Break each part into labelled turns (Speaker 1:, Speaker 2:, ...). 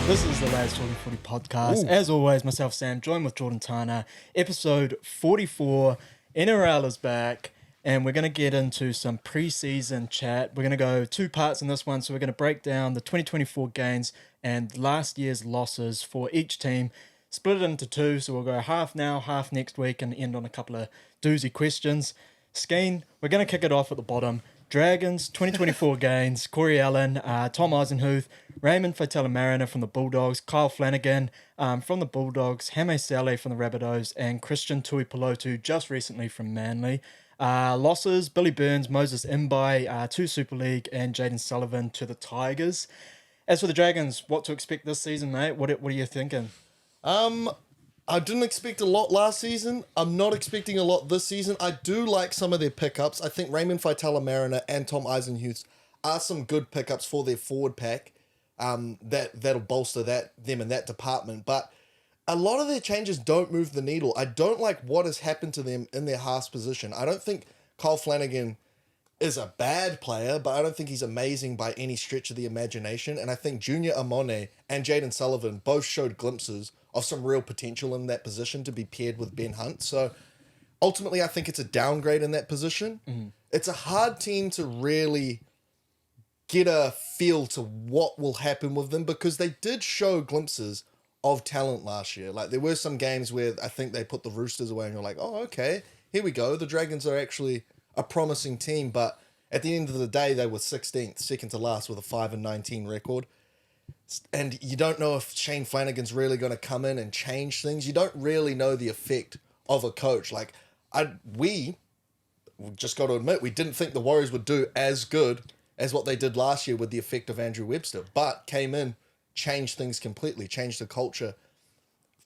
Speaker 1: This is the Lads Talking Footy podcast. As always, myself, Sam, joined with Jordan Tana. Episode 44, NRL is back, and we're going to get into some pre-season chat. We're going to go two parts in this one, so we're going to break down the 2024 gains and last year's losses for each team, split it into two, so we'll go half now, half next week, and end on a couple of doozy questions. Skeen, we're going to kick it off at the bottom. Dragons, 2024 gains, Corey Allen, Tom Eisenhuth, Raymond Faitala-Mariner from the Bulldogs, Kyle Flanagan from the Bulldogs, Hame Sele from the Rabbitohs, and Christian Tuipulotu just recently from Manly. Losses, Billy Burns, Moses Imbai to Super League, and Jaden Sullivan to the Tigers. As for the Dragons, what to expect this season, mate? What are you thinking?
Speaker 2: I didn't expect a lot last season. I'm not expecting a lot this season. I do like some of their pickups. I think Raymond Faitala-Mariner and Tom Eisenhuth are some good pickups for their forward pack. That'll bolster them in that department. But a lot of their changes don't move the needle. I don't like what has happened to them in their halves position. I don't think Kyle Flanagan is a bad player, but I don't think he's amazing by any stretch of the imagination. And I think Junior Amone and Jaden Sullivan both showed glimpses of some real potential in that position to be paired with Ben Hunt. So ultimately, I think it's a downgrade in that position. Mm-hmm. It's a hard team to really get a feel to what will happen with them because they did show glimpses of talent last year. Like there were some games where I think they put the Roosters away and you're like, oh, okay, here we go. The Dragons are actually a promising team, but at the end of the day, they were 16th, second to last with a 5-19 record. And you don't know if Shane Flanagan's really going to come in and change things. You don't really know the effect of a coach. Like we just got to admit, we didn't think the Warriors would do as good as what they did last year with the effect of Andrew Webster, but came in, changed things completely, changed the culture,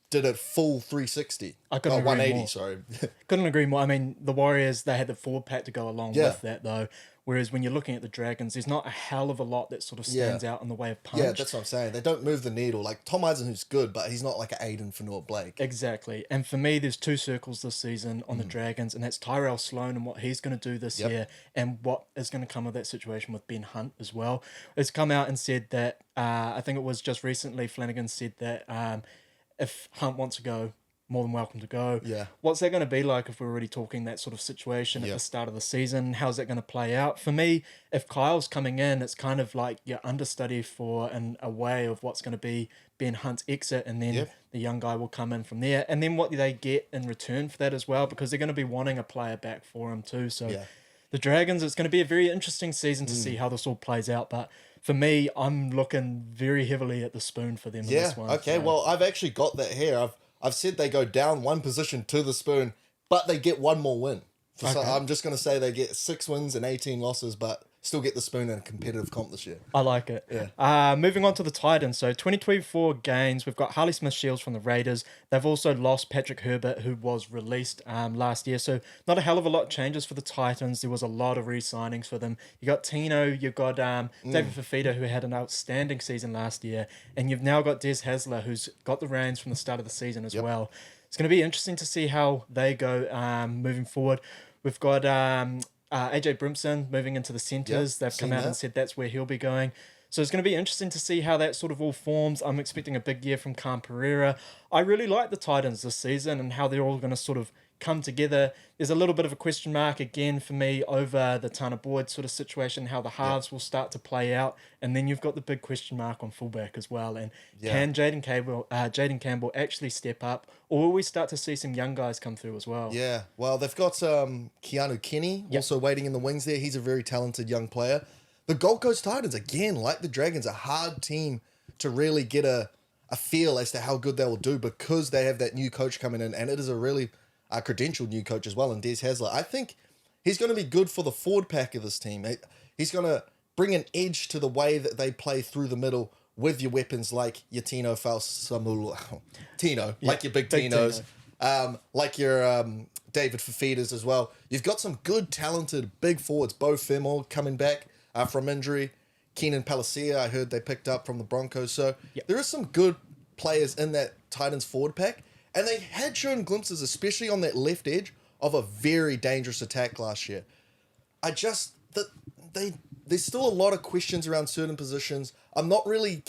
Speaker 2: did a full 360.
Speaker 1: I couldn't agree
Speaker 2: 180,
Speaker 1: more.
Speaker 2: sorry.
Speaker 1: Couldn't agree more. I mean, the Warriors, they had the forward pack to go along with that, though. Whereas when you're looking at the Dragons, there's not a hell of a lot that sort of stands out in the way of punch.
Speaker 2: Yeah, that's what I'm saying. They don't move the needle. Like, Tom Eisenhuth's good, but he's not like an Aiden Fanua-Blake.
Speaker 1: Exactly. And for me, there's two circles this season on the Dragons, and that's Tyrell Sloan and what he's going to do this year, and what is going to come of that situation with Ben Hunt as well. It's come out and said that, I think it was just recently, Flanagan said that if Hunt wants to go, more than welcome to go.
Speaker 2: Yeah.
Speaker 1: What's that going to be like if we're already talking that sort of situation at the start of the season? How's that going to play out? For me, if Kyle's coming in, it's kind of like your understudy for a way of what's going to be Ben Hunt's exit, and then the young guy will come in from there. And then what do they get in return for that as well? Because they're going to be wanting a player back for him too. So the Dragons, it's going to be a very interesting season to see how this all plays out. But for me, I'm looking very heavily at the spoon for them in this one.
Speaker 2: Okay, well, I've actually got that here. I've said they go down one position to the spoon, but they get one more win. So I'm just going to say they get 6 wins and 18 losses, but still get the spoon in a competitive comp this year.
Speaker 1: I like it.
Speaker 2: Yeah.
Speaker 1: Moving on to the Titans. So 2024 gains, we've got Harley Smith-Shields from the Raiders. They've also lost Patrick Herbert, who was released last year. So not a hell of a lot changes for the Titans. There was a lot of re-signings for them. You got Tino, you've got David Fifita, who had an outstanding season last year. And you've now got Des Hasler, who's got the reins from the start of the season as well. It's going to be interesting to see how they go moving forward. We've got AJ Brimson moving into the centres. They've come out and said that's where he'll be going. So it's going to be interesting to see how that sort of all forms. I'm expecting a big year from Cam Pereira. I really like the Titans this season and how they're all going to sort of come together. There's a little bit of a question mark again for me over the Tana Boyd sort of situation, how the halves will start to play out. And then you've got the big question mark on fullback as well. And can Jaden Campbell actually step up, or will we start to see some young guys come through as well?
Speaker 2: Yeah, well, they've got Keanu Kenny also waiting in the wings there. He's a very talented young player. The Gold Coast Titans, again, like the Dragons, a hard team to really get a feel as to how good they will do because they have that new coach coming in, and it is a really credentialed new coach as well in Des Hasler. I think he's going to be good for the forward pack of this team. He's going to bring an edge to the way that they play through the middle with your weapons like your Tino like your big Tinos, like your David Fifitas as well. You've got some good, talented big forwards. Bo Femel coming back from injury. Keenan Palacia, I heard they picked up from the Broncos. So there are some good players in that Titans forward pack. And they had shown glimpses, especially on that left edge, of a very dangerous attack last year. There's still a lot of questions around certain positions. I'm not really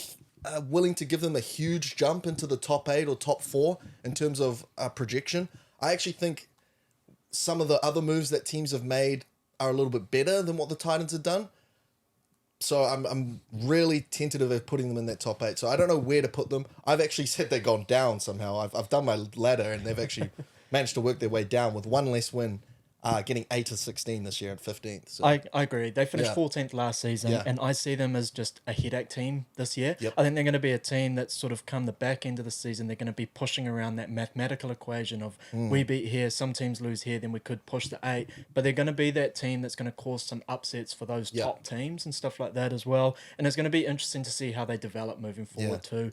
Speaker 2: willing to give them a huge jump into the top 8 or top 4 in terms of projection. I actually think some of the other moves that teams have made are a little bit better than what the Titans have done. So I'm really tentative of putting them in that top 8. So I don't know where to put them. I've actually said they've gone down somehow. I've done my ladder and they've actually managed to work their way down with one less win, getting 8 to 16 this year at 15th. So.
Speaker 1: I agree. They finished
Speaker 2: Yeah.
Speaker 1: 14th last season,
Speaker 2: Yeah.
Speaker 1: and I see them as just a headache team this year.
Speaker 2: Yep.
Speaker 1: I think they're going to be a team that's sort of come the back end of the season. They're going to be pushing around that mathematical equation of we beat here, some teams lose here, then we could push the 8. But they're going to be that team that's going to cause some upsets for those
Speaker 2: Yeah.
Speaker 1: top teams and stuff like that as well. And it's going to be interesting to see how they develop moving forward too.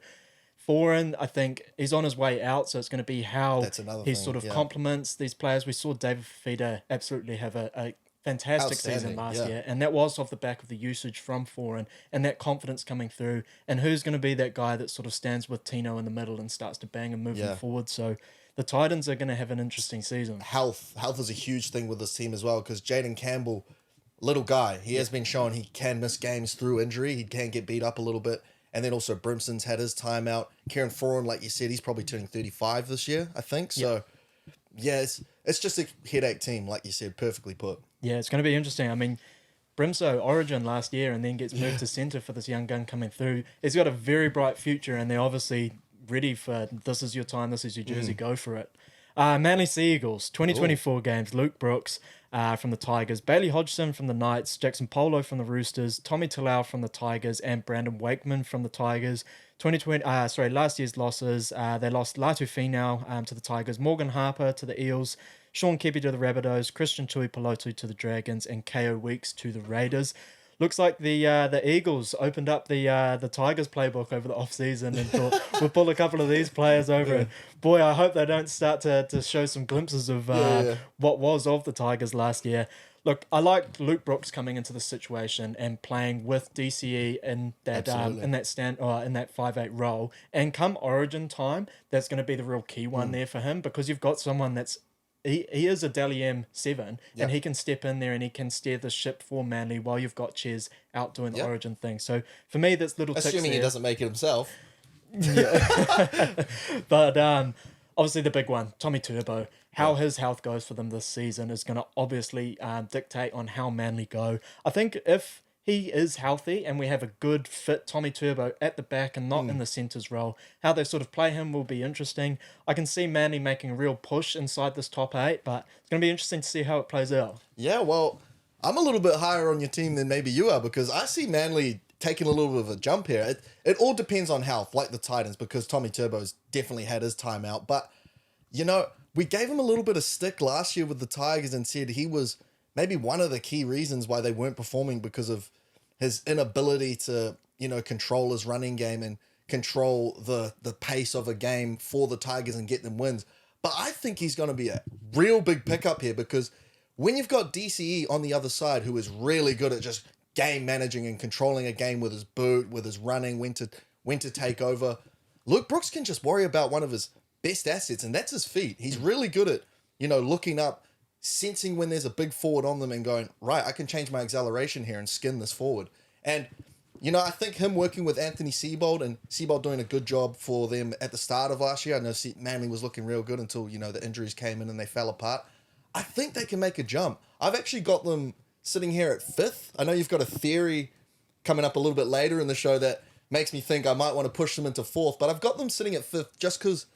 Speaker 1: Foreign, I think he's on his way out, so it's going to be how
Speaker 2: That's another
Speaker 1: he
Speaker 2: thing,
Speaker 1: sort of
Speaker 2: yeah.
Speaker 1: complements these players. We saw David Fifita absolutely have a fantastic season
Speaker 2: Outstanding,
Speaker 1: last
Speaker 2: yeah.
Speaker 1: year, and that was off the back of the usage from Foreign and that confidence coming through. And who's going to be that guy that sort of stands with Tino in the middle and starts to bang and move
Speaker 2: Yeah.
Speaker 1: them forward? So the Titans are going to have an interesting season.
Speaker 2: Health is a huge thing with this team as well, because Jaden Campbell, little guy, he has been shown he can miss games through injury. He can get beat up a little bit. And then also Brimson's had his time out. Kieran Foran, like you said, he's probably turning 35 this year, I think. So, yeah, it's just a headache team, like you said, perfectly put.
Speaker 1: Yeah, it's going to be interesting. I mean, Brimso origin last year and then gets moved to centre for this young gun coming through. He's got a very bright future, and they're obviously ready for this is your time, this is your jersey, go for it. Manly Sea Eagles, 2024 games. Luke Brooks from the Tigers, Bailey Hodgson from the Knights, Jackson Polo from the Roosters, Tommy Talau from the Tigers, and Brandon Wakeman from the Tigers. Last year's losses, they lost Latu Finau to the Tigers, Morgan Harper to the Eels, Sean Kepi to the Rabbitohs, Christian Tui Pelotu to the Dragons, and KO Weeks to the Raiders. Looks like the Eagles opened up the Tigers playbook over the off-season and thought, we'll pull a couple of these players over. And boy, I hope they don't start to show some glimpses of what was of the Tigers last year. Look, I like Luke Brooks coming into the situation and playing with DCE in that
Speaker 2: Absolutely.
Speaker 1: in that 5'8" role. And come Origin time, that's going to be the real key one there for him, because you've got someone that's he is a Dally M7 and he can step in there and he can steer the ship for Manly while you've got Ches out doing the Origin thing. So for me, that's little ticks
Speaker 2: Assuming he
Speaker 1: there.
Speaker 2: doesn't make it himself.
Speaker 1: But obviously the big one, Tommy Turbo. How his health goes for them this season is going to obviously dictate on how Manly go. I think if he is healthy and we have a good fit Tommy Turbo at the back and not in the centres role, how they sort of play him will be interesting. I can see Manly making a real push inside this top 8, but it's going to be interesting to see how it plays out.
Speaker 2: Yeah, well, I'm a little bit higher on your team than maybe you are, because I see Manly taking a little bit of a jump here. It all depends on health, like the Titans, because Tommy Turbo's definitely had his time out. But, you know, we gave him a little bit of stick last year with the Tigers and said he was maybe one of the key reasons why they weren't performing, because of his inability to, you know, control his running game and control the pace of a game for the Tigers and get them wins. But I think he's going to be a real big pickup here, because when you've got DCE on the other side, who is really good at just game managing and controlling a game with his boot, with his running, when to take over, Luke Brooks can just worry about one of his best assets, and that's his feet. He's really good at, you know, looking up, sensing when there's a big forward on them and going, right, I can change my acceleration here and skin this forward. And, you know, I think him working with Anthony Seibold, and Seibold doing a good job for them at the start of last year. I know Manly was looking real good until, you know, the injuries came in and they fell apart. I think they can make a jump. I've actually got them sitting here at 5th. I know you've got a theory coming up a little bit later in the show that makes me think I might want to push them into 4th, but I've got them sitting at 5th just because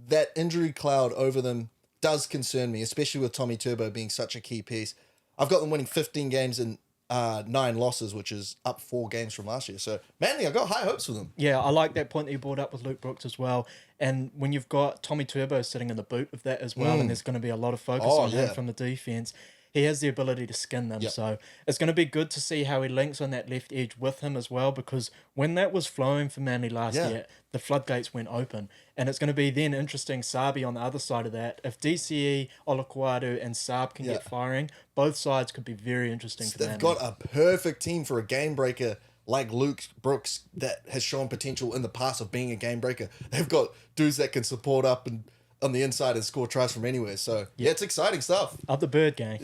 Speaker 2: that injury cloud over them does concern me, especially with Tommy Turbo being such a key piece. I've got them winning 15 games and 9 losses, which is up 4 games from last year. So, Manly, I've got high hopes for them.
Speaker 1: Yeah, I like that point that you brought up with Luke Brooks as well. And when you've got Tommy Turbo sitting in the boot of that as well, and there's going to be a lot of focus on him from the defense, he has the ability to skin them.
Speaker 2: Yep.
Speaker 1: So it's going to be good to see how he links on that left edge with him as well, because when that was flowing for Manly last year, the floodgates went open. And it's going to be then interesting, Sabi on the other side of that. If DCE, Olaquadu, and Saab can get firing, both sides could be very interesting for Manly.
Speaker 2: They've got a perfect team for a game breaker like Luke Brooks that has shown potential in the past of being a game breaker. They've got dudes that can support up and on the inside and score tries from anywhere. So, yeah, it's exciting stuff.
Speaker 1: Of the Bird Gang.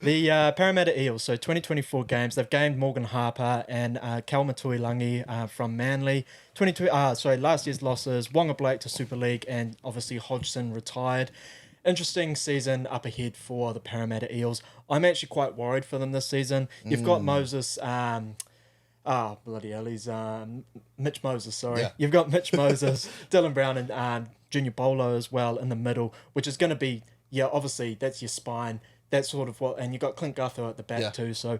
Speaker 1: The Parramatta Eels, so 2024 games, they've gained Morgan Harper and Kalma Tuilangi from Manly. Last year's losses, Wonga Blake to Super League, and obviously Hodgson retired. Interesting season up ahead for the Parramatta Eels. I'm actually quite worried for them this season. You've got Moses, bloody hell, he's Mitch Moses, sorry.
Speaker 2: Yeah.
Speaker 1: You've got Mitch Moses, Dylan Brown, and Junior Bolo as well in the middle, which is going to be, obviously, that's your spine. That's sort of what, and you've got Clint Gutho at the back too, so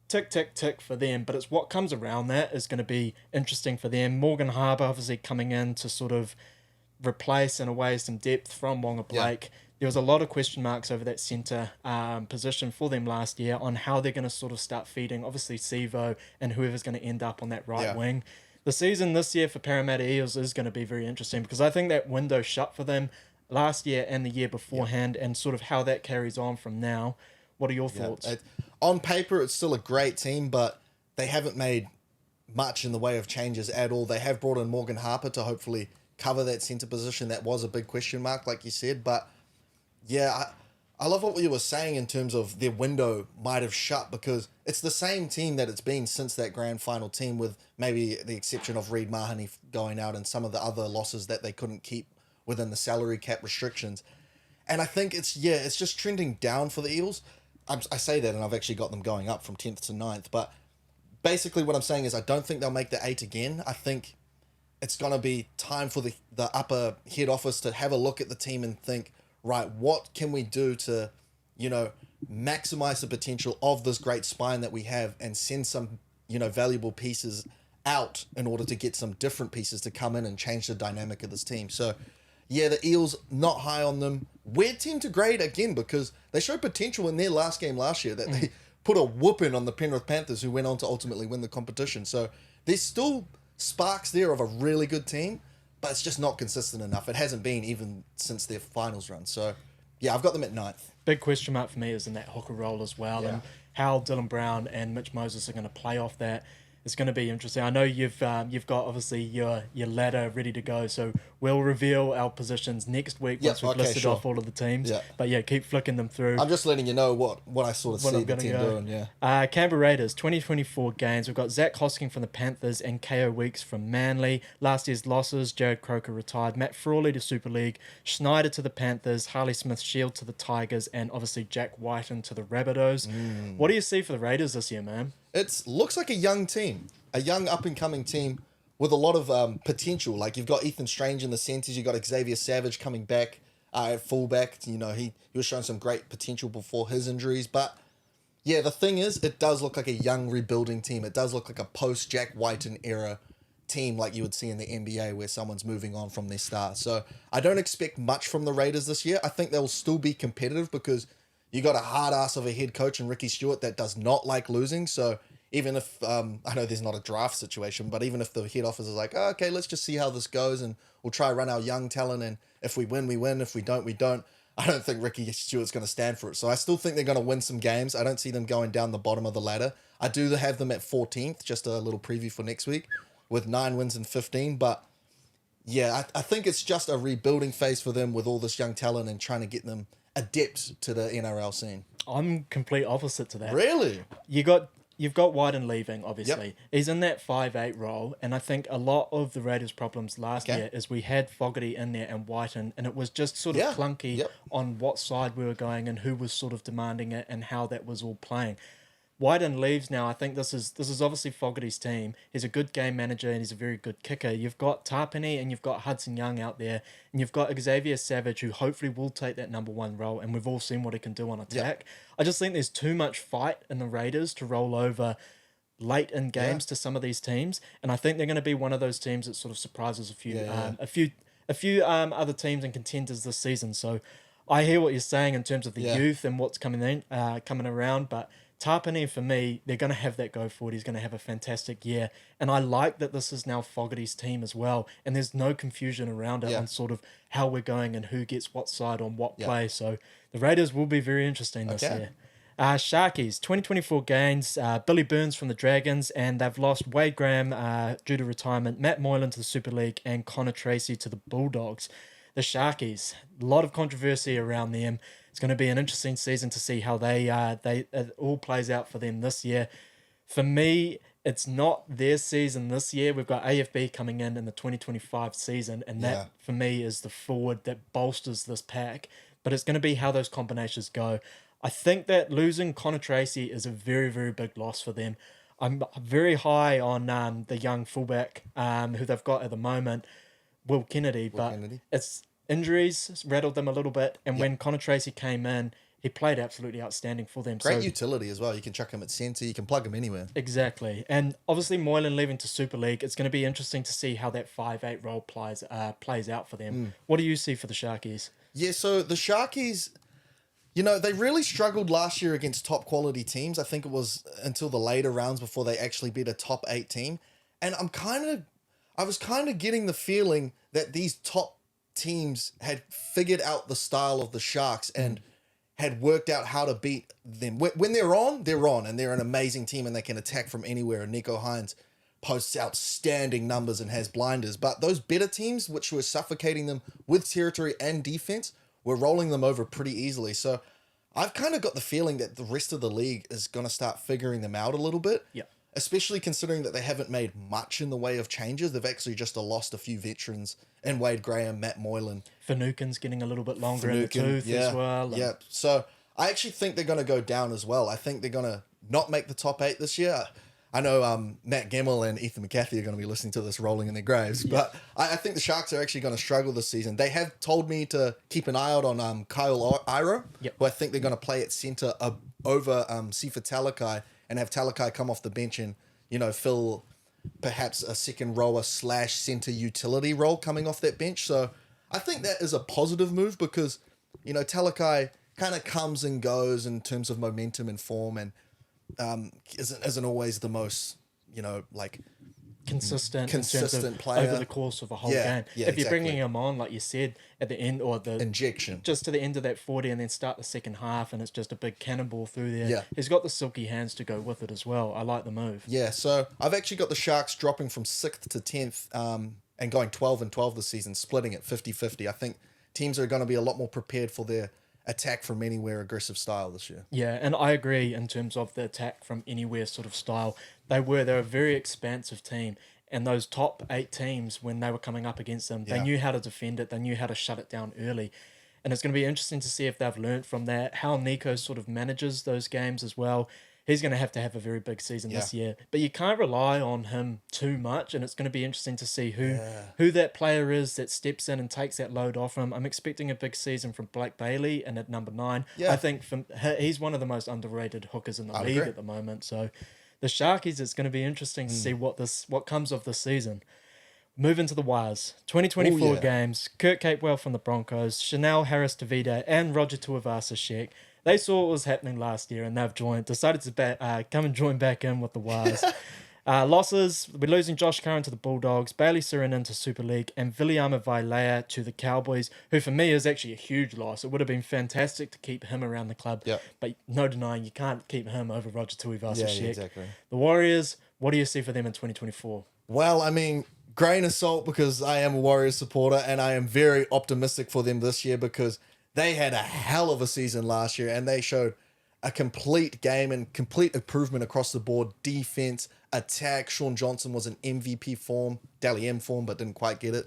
Speaker 1: tick, tick, tick for them. But it's what comes around that is going to be interesting for them. Morgan Harbour obviously coming in to sort of replace, in a way, some depth from Wonga Blake. There was a lot of question marks over that centre position for them last year on how they're going to sort of start feeding, obviously, Sivo and whoever's going to end up on that right wing. The season this year for Parramatta Eels is going to be very interesting because I think that window shut for them last year and the year beforehand and sort of how that carries on from now. What are your thoughts?
Speaker 2: On paper, it's still a great team, but they haven't made much in the way of changes at all. They have brought in Morgan Harper to hopefully cover that centre position. That was a big question mark, like you said, but yeah, I love what you were saying in terms of their window might have shut because it's the same team that it's been since that grand final team, with maybe the exception of Reid Mahoney going out and some of the other losses that they couldn't keep within the salary cap restrictions. And I think it's just trending down for the Eels. I say that and I've actually got them going up from 10th to 9th. But basically what I'm saying is I don't think they'll make the 8 again. I think it's going to be time for the upper head office to have a look at the team and think, right, what can we do to, maximize the potential of this great spine that we have and send some, valuable pieces out in order to get some different pieces to come in and change the dynamic of this team. So, yeah, the Eels, not high on them. Weird team to grade again because they showed potential in their last game last year that they put a whooping on the Penrith Panthers, who went on to ultimately win the competition. So there's still sparks there of a really good team, but it's just not consistent enough. It hasn't been even since their finals run. So, yeah, I've got them at 9th.
Speaker 1: Big question mark for me is in that hooker role as well, and how Dylan Brown and Mitch Moses are going to play off that. It's going to be interesting. I know you've got obviously your ladder ready to go, so we'll reveal our positions next week once we've listed off all of the teams. Yeah. But yeah, keep flicking them through.
Speaker 2: I'm just letting you know what I sort of see the team doing. Yeah.
Speaker 1: Canberra Raiders 2024 games. We've got Zach Hosking from the Panthers and KO Weeks from Manly. Last year's losses: Jared Croker retired, Matt Frawley to Super League, Schneider to the Panthers, Harley Smith Shield to the Tigers, and obviously Jack Whiten to the Rabbitohs. What do you see for the Raiders this year, man?
Speaker 2: It looks like a young team, a young up-and-coming team with a lot of potential. Like, you've got Ethan Strange in the centres, you've got Xavier Savage coming back at fullback. He was showing some great potential before his injuries. But, yeah, the thing is, it does look like a young rebuilding team. It does look like a post-Jack Whiten era team like you would see in the NBA where someone's moving on from their star. So I don't expect much from the Raiders this year. I think they'll still be competitive because you got a hard ass of a head coach in Ricky Stewart that does not like losing. So even if, I know there's not a draft situation, but even if the head office is like, oh, okay, let's just see how this goes and we'll try run our young talent, and if we win, we win. If we don't, we don't. I don't think Ricky Stewart's going to stand for it. So I still think they're going to win some games. I don't see them going down the bottom of the ladder. I do have them at 14th, just a little preview for next week, with 9 wins and 15. But yeah, I think it's just a rebuilding phase for them with all this young talent and trying to get them adept to the NRL scene.
Speaker 1: I'm complete opposite to that.
Speaker 2: Really?
Speaker 1: You've got Wyden leaving, obviously. Yep. He's in that 5'8" role, and I think a lot of the Raiders' problems last year is we had Fogarty in there and Wyden, and it was just sort of clunky on what side we were going and who was sort of demanding it and how that was all playing. Wyden leaves now. I think this is obviously Fogarty's team. He's a good game manager and he's a very good kicker. You've got Tarpany and you've got Hudson Young out there, and you've got Xavier Savage, who hopefully will take that number 1 role, and we've all seen what he can do on attack. I just think there's too much fight in the Raiders to roll over late in games to some of these teams, and I think they're going to be one of those teams that sort of surprises a few other teams and contenders this season. So I hear what you're saying in terms of the youth and what's coming around, but Tarpany, for me, they're going to have that go forward. He's going to have a fantastic year. And I like that this is now Fogarty's team as well. And there's no confusion around it on sort of how we're going and who gets what side on what play. So the Raiders will be very interesting this year. Sharkies, 2024 gains, Billy Burns from the Dragons, and they've lost Wade Graham due to retirement, Matt Moylan to the Super League, and Connor Tracy to the Bulldogs. the Sharkies. A lot of controversy around them. It's going to be an interesting season to see how they it all plays out for them this year. For me, it's not their season this year. We've got AFB coming in the 2025 season, and that
Speaker 2: Yeah.
Speaker 1: for me is the forward that bolsters this pack. But it's going to be how those combinations go. I think that losing Connor Tracy is a very, very big loss for them. I'm very high on the young fullback who they've got at the moment, Will Kennedy,
Speaker 2: Will
Speaker 1: but
Speaker 2: Kennedy.
Speaker 1: it's injuries rattled them a little bit. And
Speaker 2: Yep.
Speaker 1: when Connor Tracy came in, he played absolutely outstanding for them.
Speaker 2: Great
Speaker 1: So
Speaker 2: utility as well. You can chuck him at centre. You can plug him anywhere.
Speaker 1: exactly. And obviously Moylan leaving to Super League, it's going to be interesting to see how that 5'8" role plays out for them. What do you see for the Sharkies?
Speaker 2: Yeah, so the Sharkies, they really struggled last year against top quality teams. I think it was until the later rounds before they actually beat a top 8 team. And I was kind of getting the feeling that these top teams had figured out the style of the Sharks and had worked out how to beat them. When they're on, and they're an amazing team and they can attack from anywhere. And Nico Hines posts outstanding numbers and has blinders. But those better teams, which were suffocating them with territory and defense, were rolling them over pretty easily. So I've kind of got the feeling that the rest of the league is going to start figuring them out a little bit.
Speaker 1: Yeah.
Speaker 2: Especially considering that they haven't made much in the way of changes. They've actually just lost a few veterans in Wade Graham, Matt Moylan.
Speaker 1: Finucane's getting a little bit longer in the
Speaker 2: Finucane,
Speaker 1: tooth as well.
Speaker 2: Yeah. So I actually think they're going to go down as well. I think they're going to not make the top 8 this year. I know Matt Gemmell and Ethan McCarthy are going to be listening to this rolling in their graves, but I think the Sharks are actually going to struggle this season. They have told me to keep an eye out on Kyle Iro, who I think they're going to play at centre over Sifa Talakai and have Talakai come off the bench and, fill perhaps a second rower / centre utility role coming off that bench. So I think that is a positive move because, Talakai kind of comes and goes in terms of momentum and form and isn't always the most,
Speaker 1: consistent in terms
Speaker 2: consistent
Speaker 1: of
Speaker 2: player
Speaker 1: over the course of a whole
Speaker 2: Yeah,
Speaker 1: game.
Speaker 2: yeah,
Speaker 1: If you're bringing
Speaker 2: exactly.
Speaker 1: him on, like you said, at the end or the
Speaker 2: injection.
Speaker 1: just to the end of that 40 and then start the second half and it's just a big cannonball through there.
Speaker 2: Yeah.
Speaker 1: He's got the silky hands to go with it as well. I like the move.
Speaker 2: Yeah, so I've actually got the Sharks dropping from 6th to 10th and going 12-12 this season, splitting it 50-50. I think teams are going to be a lot more prepared for their attack from anywhere aggressive style this year.
Speaker 1: Yeah, and I agree in terms of the attack from anywhere sort of style. They're a very expansive team. And those top 8 teams, when they were coming up against them, they
Speaker 2: Yeah.
Speaker 1: knew how to defend it. They knew how to shut it down early. And it's going to be interesting to see if they've learned from that, how Nico sort of manages those games as well. He's going to have a very big season this year. But you can't rely on him too much, and it's going to be interesting to see who that player is that steps in and takes that load off him. I'm expecting a big season from Blake Bailey and at number 9.
Speaker 2: Yeah.
Speaker 1: I think he's one of the most underrated hookers in the league
Speaker 2: agree.
Speaker 1: at the moment. So the Sharkies, it's going to be interesting to see what comes of this season. Moving to the Wires. 2024
Speaker 2: Oh, yeah.
Speaker 1: games. Kurt Capewell from the Broncos, Chanel Harris-Tavita, and Roger Tuivasa-Sheck. They saw what was happening last year and they've decided to come and join back in with the Wires. Losses, we're losing Josh Curran to the Bulldogs, Bailey Sirenen to Super League, and Viliama Vailea to the Cowboys, who for me is actually a huge loss. It would have been fantastic to keep him around the club,
Speaker 2: Yep.
Speaker 1: but no denying you can't keep him over Roger Tuivasa-Sheck.
Speaker 2: Yeah, exactly.
Speaker 1: The Warriors, what do you see for them in 2024?
Speaker 2: Well, I mean, grain of salt because I am a Warriors supporter and I am very optimistic for them this year because they had a hell of a season last year and they showed a complete game and complete improvement across the board. Defense, attack. Sean Johnson was in MVP form, Dally M form, but didn't quite get it.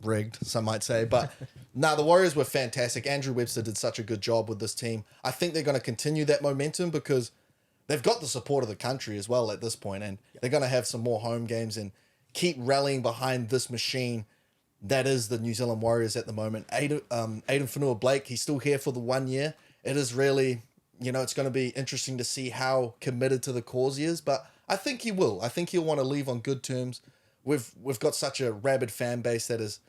Speaker 2: Rigged, some might say. But the Warriors were fantastic. Andrew Webster did such a good job with this team. I think they're going to continue that momentum because they've got the support of the country as well at this point, and they're going to have some more home games and keep rallying behind this machine that is the New Zealand Warriors at the moment. Aiden Whanua-Blake, he's still here for the 1 year. It is really, it's going to be interesting to see how committed to the cause he is, but I think he will. I think he'll want to leave on good terms. We've got such a rabid fan base that has,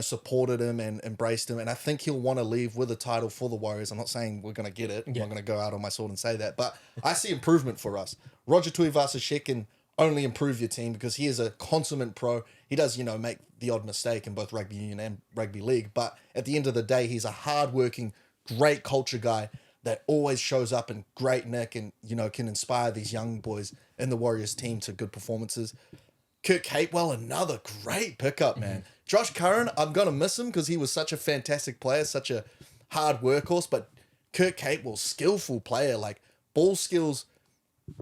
Speaker 2: supported him and embraced him, and I think he'll want to leave with a title for the Warriors. I'm not saying we're going to get it. I'm not going to go out on my sword and say that, but I see improvement for us. Roger Tuivasa-Sheck can only improve your team because he is a consummate pro. He does, make the odd mistake in both rugby union and rugby league, but at the end of the day, he's a hardworking, great culture guy that always shows up in great nick and, can inspire these young boys in the Warriors team to good performances. Kirk Capewell, another great pickup, man. Josh Curran, I'm going to miss him because he was such a fantastic player, such a hard workhorse, but Kirk Capewell, skillful player, like ball skills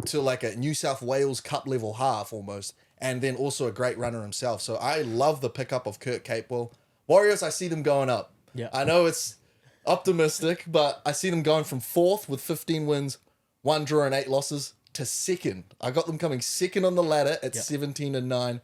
Speaker 2: to like a New South Wales Cup level half almost, and then also a great runner himself. So I love the pickup of Kirk Capewell. Warriors, I see them going up.
Speaker 1: Yeah.
Speaker 2: I know it's optimistic, but I see them going from 4th with 15 wins, 1 draw and 8 losses to 2nd. I got them coming 2nd on the ladder at 17-9.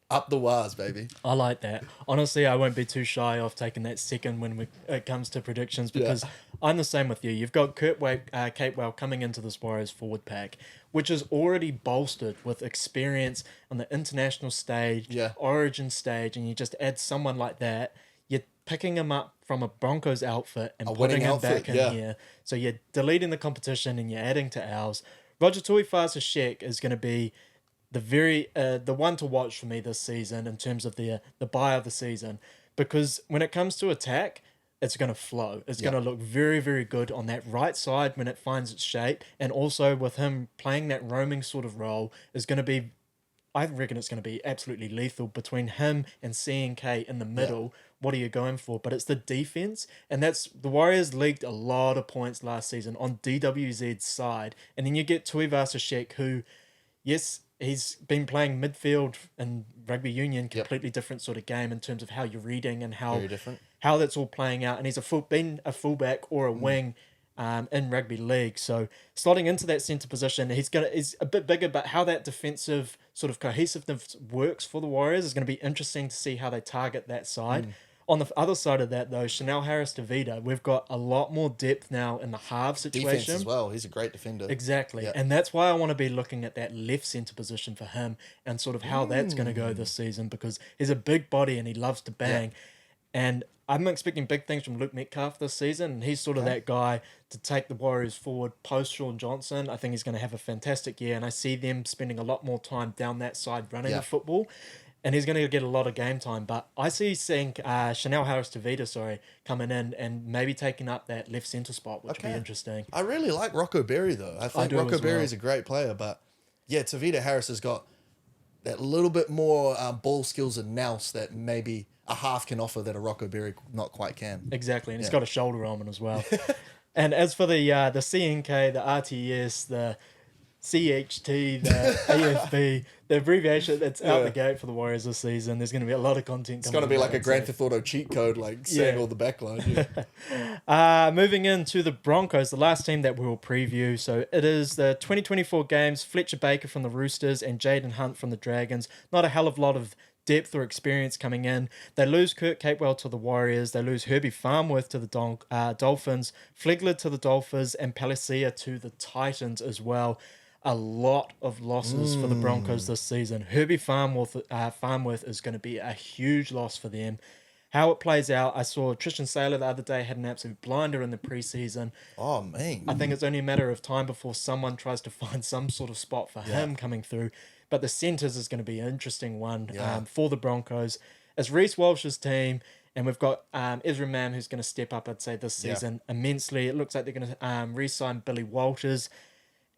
Speaker 2: Up the wires, baby.
Speaker 1: I like that. Honestly, I won't be too shy of taking that second when it comes to predictions because I'm the same with you. You've got Capewell coming into this Warriors forward pack, which is already bolstered with experience on the international stage, origin stage, and you just add someone like that. You're picking him up from a Broncos outfit and putting him back in here. So you're deleting the competition and you're adding to ours. Roger Tuivasa-Sheck is going to be the one to watch for me this season in terms of the buy of the season, because when it comes to attack, it's going to flow. It's going to look very, very good on that right side when it finds its shape, and also with him playing that roaming sort of role is going to be, I reckon it's going to be absolutely lethal between him and C&K in the middle. What are you going for? But it's the defense, and that's the Warriors leaked a lot of points last season on DWZ's side, and then you get Tuivasa-Sheck, who, yes, he's been playing midfield in rugby union, completely different sort of game in terms of how you're reading and how that's all playing out. And he's been a fullback or a wing in rugby league. So slotting into that centre position, he's a bit bigger, but how that defensive sort of cohesiveness works for the Warriors is going to be interesting to see how they target that side. On the other side of that, though, Chanel Harris-Tavita, we've got a lot more depth now in the half situation.
Speaker 2: Defense as well. He's a great defender.
Speaker 1: Exactly. Yep. And that's why I want to be looking at that left centre position for him and sort of how that's going to go this season, because he's a big body and he loves to bang. Yep. And I'm expecting big things from Luke Metcalf this season, and he's sort of that guy to take the Warriors forward post Sean Johnson. I think he's going to have a fantastic year, and I see them spending a lot more time down that side running the football. And he's going to get a lot of game time. But I see Chanel Harris-Tavita, coming in and maybe taking up that left centre spot, which would be interesting.
Speaker 2: I really like Rocco Berry, though. I think Rocco Berry is a great player. But, yeah, Tavita Harris has got that little bit more ball skills and nous that maybe a half can offer that a Rocco Berry not quite can.
Speaker 1: Exactly. And he's got a shoulder element as well. And as for the C&K, the RTS, the CHT, the AFB, the abbreviation that's out the gate for the Warriors this season. There's going to be a lot of content.
Speaker 2: It's going to be like a Grand Theft Auto cheat code, like saying all the backline.
Speaker 1: Moving into the Broncos, the last team that we will preview. So it is the 2024 games. Fletcher Baker from the Roosters and Jaden Hunt from the Dragons. Not a hell of a lot of depth or experience coming in. They lose Kirk Capewell to the Warriors. They lose Herbie Farmworth to the Dolphins, Flegler to the Dolphins, and Palacia to the Titans as well. A lot of losses for the Broncos this season. Herbie Farmworth is going to be a huge loss for them. How it plays out, I saw Tristan Saylor the other day had an absolute blinder in the preseason.
Speaker 2: Oh, man.
Speaker 1: I think it's only a matter of time before someone tries to find some sort of spot for him coming through. But the centres is going to be an interesting one for the Broncos. It's Reece Walsh's team, and we've got Ezra Mam, who's going to step up, I'd say, this season immensely. It looks like they're going to re-sign Billy Walters.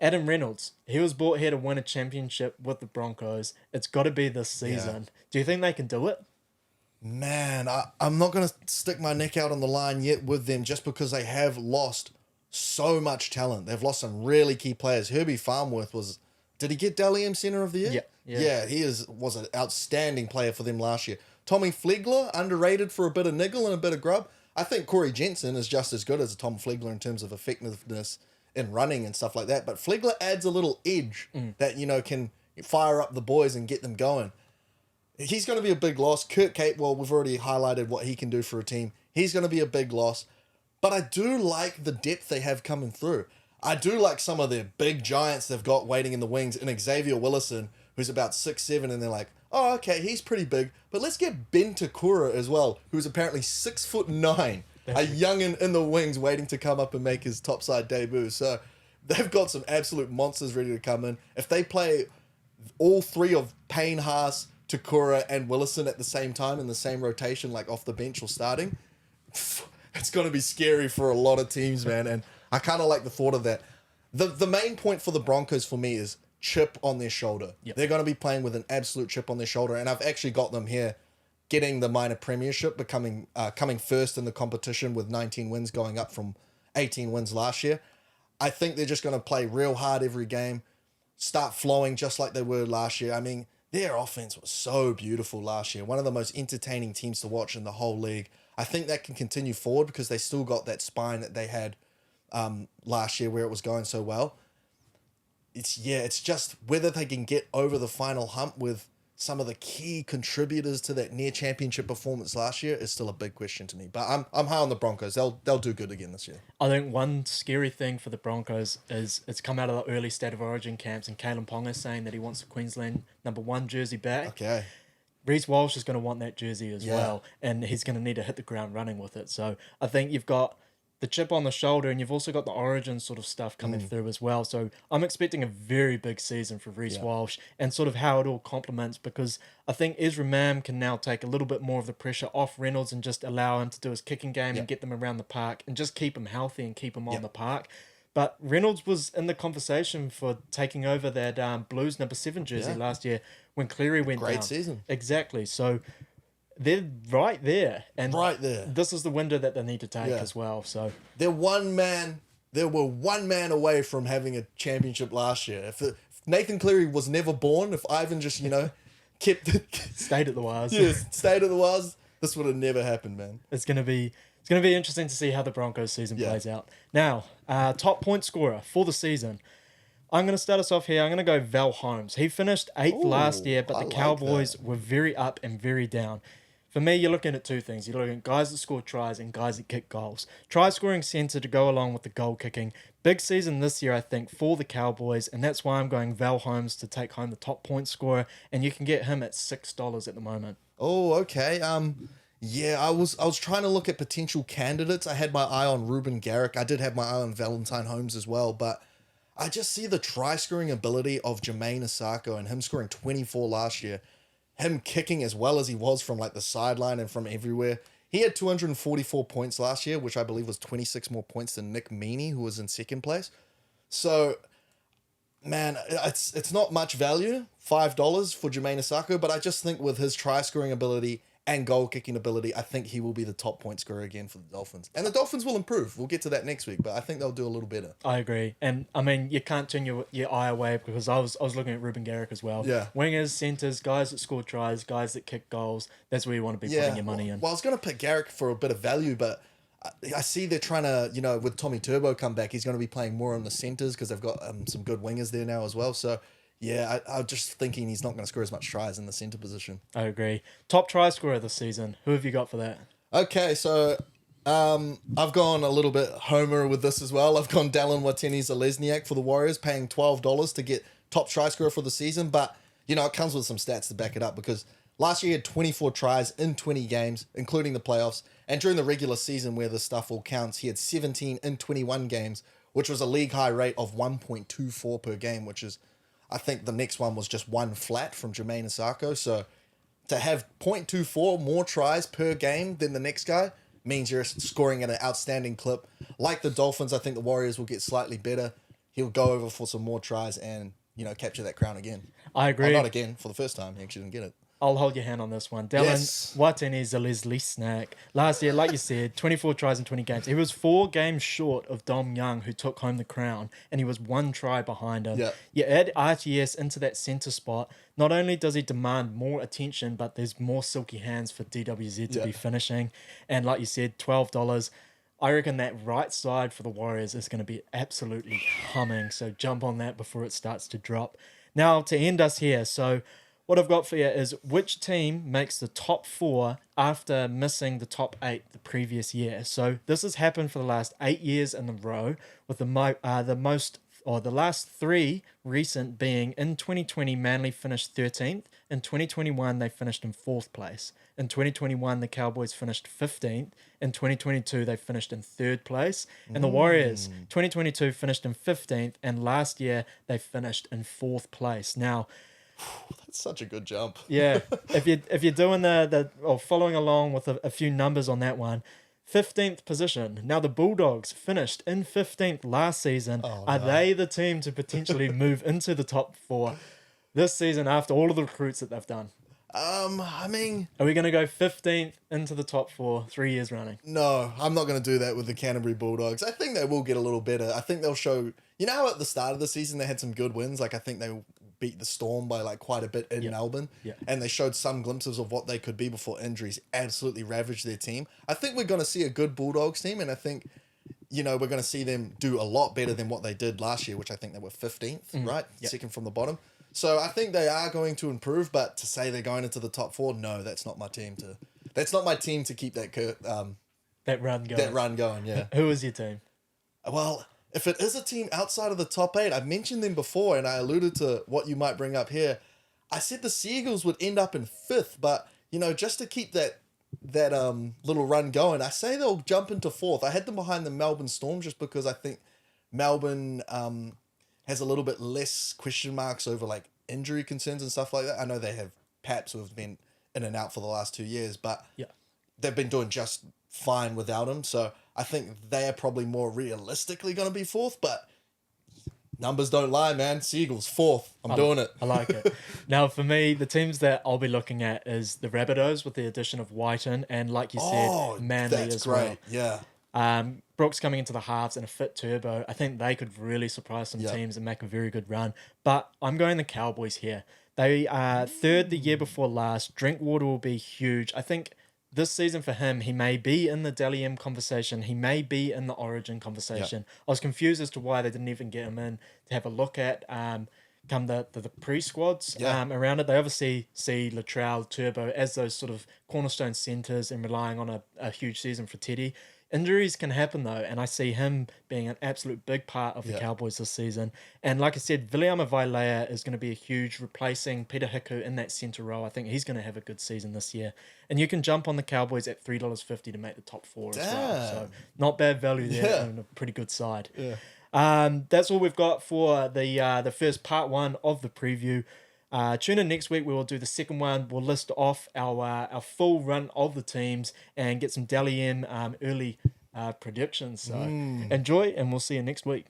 Speaker 1: Adam Reynolds, he was brought here to win a championship with the Broncos. It's got to be this season. Yeah. Do you think they can do it?
Speaker 2: Man, I'm not going to stick my neck out on the line yet with them just because they have lost so much talent. They've lost some really key players. Herbie Farmworth was... Did he get Dally M Centre of the Year? Yeah, he was an outstanding player for them last year. Tommy Flegler, underrated for a bit of niggle and a bit of grub. I think Corey Jensen is just as good as a Tom Flegler in terms of effectiveness in running and stuff like that, but Flegler adds a little edge that, can fire up the boys and get them going. He's going to be a big loss. Kirk Capewell, we've already highlighted what he can do for a team. He's going to be a big loss, but I do like the depth they have coming through. I do like some of their big giants they've got waiting in the wings, and Xavier Willison, who's about 6'7", and they're like, oh, okay, he's pretty big, but let's get Ben Takura as well, who's apparently 6'9", a youngin in the wings waiting to come up and make his topside debut. So they've got some absolute monsters ready to come in. If they play all three of Payne, Haas, Takura, and Willison at the same time in the same rotation, like off the bench or starting, it's going to be scary for a lot of teams, man. And I kind of like the thought of that. The main point for the Broncos for me is chip on their shoulder.
Speaker 1: Yep.
Speaker 2: They're going to be playing with an absolute chip on their shoulder, and I've actually got them here getting the minor premiership, coming first in the competition with 19 wins, going up from 18 wins last year. I think they're just going to play real hard every game, start flowing just like they were last year. I mean, their offense was so beautiful last year. One of the most entertaining teams to watch in the whole league. I think that can continue forward because they still got that spine that they had last year where it was going so well. It's just whether they can get over the final hump with some of the key contributors to that near championship performance last year is still a big question to me. But I'm high on the Broncos. They'll do good again this year.
Speaker 1: I think one scary thing for the Broncos is it's come out of the early State of Origin camps, and Kalen Ponga saying that he wants the Queensland #1 jersey back.
Speaker 2: Okay.
Speaker 1: Reece Walsh is going to want that jersey as well, and he's going to need to hit the ground running with it. So I think you've got the chip on the shoulder, and you've also got the Origin sort of stuff coming through as well. So I'm expecting a very big season for Reece Walsh, and sort of how it all complements, because I think Ezra Mam can now take a little bit more of the pressure off Reynolds and just allow him to do his kicking game and get them around the park and just keep him healthy and keep him on the park. But Reynolds was in the conversation for taking over that Blues #7 jersey last year when Cleary went down.
Speaker 2: Great season.
Speaker 1: Exactly. So they're right there. And
Speaker 2: Right there.
Speaker 1: this is the window that they need to take as well. So
Speaker 2: They were one man away from having a championship last year. If Nathan Cleary was never born, if Ivan just, kept
Speaker 1: stayed at the wires.
Speaker 2: stayed at the Waz, this would have never happened, man.
Speaker 1: It's gonna be interesting to see how the Broncos season plays out. Now, top point scorer for the season. I'm going to start us off here. I'm going to go Val Holmes. He finished 8th last year, but
Speaker 2: I
Speaker 1: the
Speaker 2: like
Speaker 1: Cowboys were very up and very down. For me, you're looking at two things. You're looking at guys that score tries and guys that kick goals. Try scoring centre to go along with the goal kicking. Big season this year, I think, for the Cowboys, and that's why I'm going Val Holmes to take home the top point scorer, and you can get him at $6 at the moment.
Speaker 2: Oh, okay. I was trying to look at potential candidates. I had my eye on Ruben Garrick. I did have my eye on Valentine Holmes as well, but I just see the try-scoring ability of Jermaine Asako and him scoring 24 last year. Him kicking as well as he was from like the sideline and from everywhere. He had 244 points last year, which I believe was 26 more points than Nick Meaney, who was in second place. So, man, it's not much value, $5 for Jermaine Asako, but I just think with his try-scoring ability and goal-kicking ability, I think he will be the top point scorer again for the Dolphins. And the Dolphins will improve. We'll get to that next week, but I think they'll do a little better.
Speaker 1: I agree. And, I mean, you can't turn your eye away because I was looking at Ruben Garrick as well.
Speaker 2: Yeah.
Speaker 1: Wingers, centres, guys that score tries, guys that kick goals. That's where you want to be putting your money in.
Speaker 2: Well, I was going to pick Garrick for a bit of value, but I see they're trying to, with Tommy Turbo come back, he's going to be playing more on the centres because they've got some good wingers there now as well. So, yeah, I'm just thinking he's not going to score as much tries in the centre position.
Speaker 1: I agree. Top try scorer this season. Who have you got for that?
Speaker 2: Okay, so I've gone a little bit homer with this as well. I've gone Dallin Watene-Zelezniak for the Warriors, paying $12 to get top try scorer for the season. But, it comes with some stats to back it up because last year he had 24 tries in 20 games, including the playoffs. And during the regular season where the stuff all counts, he had 17 in 21 games, which was a league high rate of 1.24 per game, which is, I think the next one was just one flat from Jermaine Asako. So to have 0.24 more tries per game than the next guy means you're scoring at an outstanding clip. Like the Dolphins, I think the Warriors will get slightly better. He'll go over for some more tries and, capture that crown again.
Speaker 1: I agree.
Speaker 2: Not again, for the first time. He actually didn't get it.
Speaker 1: I'll hold your hand on this one. Dallin Watene-Zelezniak. Last year, like you said, 24 tries in 20 games. He was 4 games short of Dom Young, who took home the crown, and he was 1 try behind him.
Speaker 2: Yeah.
Speaker 1: You add RTS into that centre spot, not only does he demand more attention, but there's more silky hands for DWZ to be finishing. And like you said, $12. I reckon that right side for the Warriors is going to be absolutely humming, so jump on that before it starts to drop. Now, to end us here, so what I've got for you is which team makes the top 4 after missing the top 8 the previous year. So this has happened for the last 8 years in a row, with the last 3 recent being in 2020, Manly finished 13th. In 2021, they finished in 4th place. In 2021, the Cowboys finished 15th. In 2022, they finished in 3rd place. And the Warriors, 2022, finished in 15th. And last year, they finished in 4th place. Now,
Speaker 2: That's such a good jump.
Speaker 1: yeah, if you're doing or following along with a few numbers on that one, 15th position. Now, the Bulldogs finished in 15th last season. Are they the team to potentially move into the top 4 this season after all of the recruits that they've done?
Speaker 2: I mean,
Speaker 1: Are we going to go 15th into the top 4 3 years running?
Speaker 2: no, I'm not going to do that with the Canterbury Bulldogs. I think they will get a little better. I think they'll show, you know, how at the start of the season they had some good wins. Like, I think they beat the Storm by like quite a bit in Melbourne.
Speaker 1: Yeah.
Speaker 2: And they showed some glimpses of what they could be before injuries absolutely ravaged their team. I think we're going to see a good Bulldogs team, and I think, you know, we're going to see them do a lot better than what they did last year, which I think they were 15th, right? Yep. Second from the bottom. So I think they are going to improve, but to say they're going into the top 4, no, that's not my team to. That's not my team to keep that
Speaker 1: run going.
Speaker 2: That run going, yeah.
Speaker 1: Who is your team?
Speaker 2: Well, if it is a team outside of the top 8, I've mentioned them before, and I alluded to what you might bring up here. I said the Seagulls would end up in 5th, but you know, just to keep that little run going, I say they'll jump into 4th. I had them behind the Melbourne Storm just because I think Melbourne has a little bit less question marks over like injury concerns and stuff like that. I know they have Paps who have been in and out for the last 2 years, but they've been doing just fine without him. So I think they are probably more realistically going to be 4th, but numbers don't lie, man. Seagulls, 4th. I'm doing it.
Speaker 1: I like it. Now, for me, the teams that I'll be looking at is the Rabbitohs with the addition of Whiten and, like you said, Manly as well.
Speaker 2: Yeah.
Speaker 1: Brooks coming into the halves and a fit Turbo. I think they could really surprise some teams and make a very good run. But I'm going the Cowboys here. They are 3rd the year before last. Drinkwater will be huge. I think this season for him, he may be in the Dally M conversation. He may be in the Origin conversation. I was confused as to why they didn't even get him in to have a look at come the pre-squads around it. They obviously see Latrell, Turbo as those sort of cornerstone centres and relying on a huge season for Teddy. Injuries can happen though, and I see him being an absolute big part of the Cowboys this season. And like I said, Viliama Vailea is going to be a huge replacing Peter Hiku in that centre role. I think he's going to have a good season this year. And you can jump on the Cowboys at $3.50 to make the top 4 as well. So not bad value there and a pretty good side. That's all we've got for the first part 1 of the preview. Tune in next week. We will do the second one. We'll list off our full run of the teams and get some Dally M early predictions. So enjoy, and we'll see you next week.